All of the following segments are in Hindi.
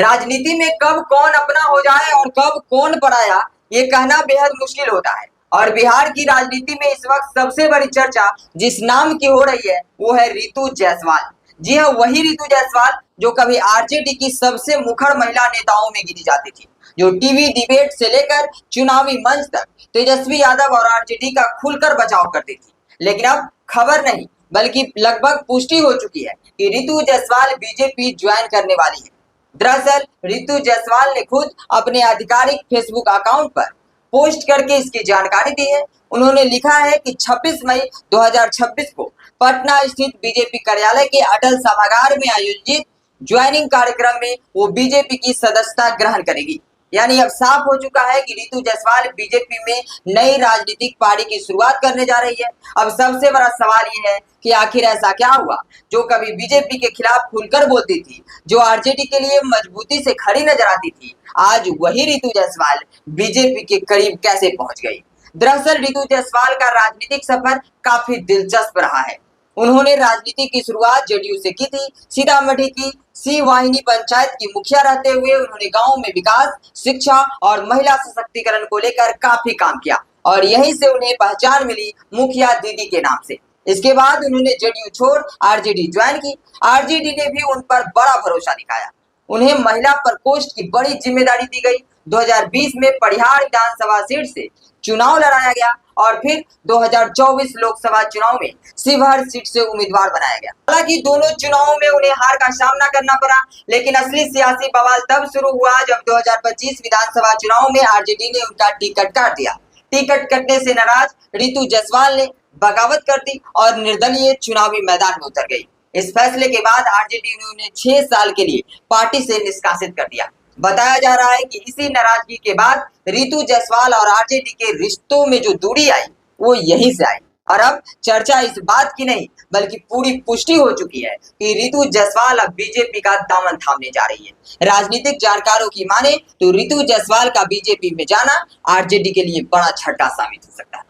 राजनीति में कब कौन अपना हो जाए और कब कौन पराया, ये कहना बेहद मुश्किल होता है। और बिहार की राजनीति में इस वक्त सबसे बड़ी चर्चा जिस नाम की हो रही है वो है रितु जायसवाल। जी हाँ, वही रितु जायसवाल जो कभी आरजेडी की सबसे मुखर महिला नेताओं में गिनी जाती थी, जो टीवी डिबेट से लेकर चुनावी मंच तक तेजस्वी यादव और आरजेडी का खुलकर बचाव करती थी। लेकिन अब खबर नहीं बल्कि लगभग पुष्टि हो चुकी है कि रितु जायसवाल बीजेपी ज्वाइन करने वाली है। दरअसल रितु जायसवाल ने खुद अपने आधिकारिक फेसबुक अकाउंट पर पोस्ट करके इसकी जानकारी दी है। उन्होंने लिखा है कि 26 मई 2026 को पटना स्थित बीजेपी कार्यालय के अटल सभागार में आयोजित ज्वाइनिंग कार्यक्रम में वो बीजेपी की सदस्यता ग्रहण करेगी। यानी अब साफ हो चुका है कि रितु जायसवाल बीजेपी में नई राजनीतिक पारी की शुरुआत करने जा रही है। अब सबसे बड़ा सवाल ये है कि आखिर ऐसा क्या हुआ, जो कभी बीजेपी के खिलाफ खुलकर बोलती थी, जो आरजेडी के लिए मजबूती से खड़ी नजर आती थी, आज वही रितु जायसवाल बीजेपी के करीब कैसे पहुंच गई। दरअसल रितु जायसवाल का राजनीतिक सफर काफी दिलचस्प रहा है। उन्होंने राजनीति की शुरुआत जेडीयू से की थी। सीतामढ़ी की सी वाहिनी पंचायत की मुखिया रहते हुए उन्होंने गांव में विकास, शिक्षा और महिला सशक्तिकरण को लेकर काफी काम किया और यहीं से उन्हें पहचान मिली मुखिया दीदी के नाम से। इसके बाद उन्होंने जेडीयू छोड़ आरजेडी ज्वाइन की। आरजेडी ने भी उन पर बड़ा भरोसा दिखाया। उन्हें महिला प्रकोष्ठ की बड़ी जिम्मेदारी दी गई। 2020 में परिहार विधानसभा सीट से चुनाव लड़ाया गया और फिर 2024 लोकसभा चुनाव में शिवहर सीट से उम्मीदवार बनाया गया। हालांकि दोनों चुनावों में उन्हें हार का सामना करना पड़ा, लेकिन असली सियासी बवाल तब शुरू हुआ जब 2025 विधानसभा चुनाव में आरजेडी ने उनका टिकट काट दिया। टिकट कटने से नाराज रितु जायसवाल ने बगावत कर दी और निर्दलीय चुनावी मैदान में उतर गई। इस फैसले के बाद आरजेडी ने उन्हें 6 साल के लिए पार्टी से निष्कासित कर दिया। बताया जा रहा है कि इसी नाराजगी के बाद रितु जायसवाल और आरजेडी के रिश्तों में जो दूरी आई वो यहीं से आई। और अब चर्चा इस बात की नहीं बल्कि पूरी पुष्टि हो चुकी है कि रितु जायसवाल अब बीजेपी का दामन थामने जा रही है। राजनीतिक जानकारों की माने तो रितु जायसवाल का बीजेपी में जाना आरजेडी के लिए बड़ा झटका साबित हो सकता है,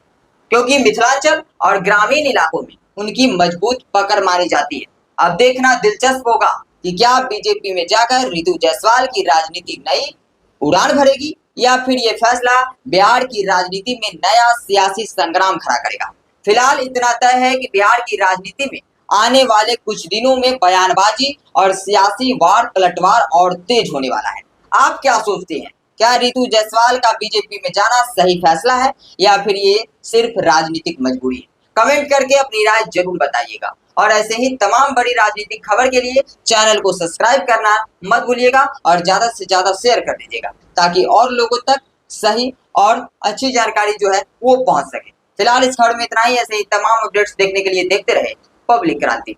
क्योंकि मिथिलांचल और ग्रामीण इलाकों में उनकी मजबूत पकड़ मानी जाती है। अब देखना दिलचस्प होगा कि क्या बीजेपी में जाकर रितु जायसवाल की राजनीति नई उड़ान भरेगी या फिर ये फैसला बिहार की राजनीति में नया सियासी संग्राम खड़ा करेगा। फिलहाल इतना तय है कि बिहार की राजनीति में आने वाले कुछ दिनों में बयानबाजी और सियासी वार पलटवार और तेज होने वाला है। आप क्या सोचते हैं? क्या रितु जायसवाल का बीजेपी में जाना सही फैसला है या फिर ये सिर्फ राजनीतिक मजबूरी है? कमेंट करके अपनी राय जरूर बताइएगा और ऐसे ही तमाम बड़ी राजनीतिक खबर के लिए चैनल को सब्सक्राइब करना मत भूलिएगा और ज्यादा से ज्यादा शेयर कर दीजिएगा ताकि और लोगों तक सही और अच्छी जानकारी जो है वो पहुंच सके। फिलहाल इस खबर में इतना ही। ऐसे ही तमाम अपडेट्स देखने के लिए देखते रहे पब्लिक क्रांति।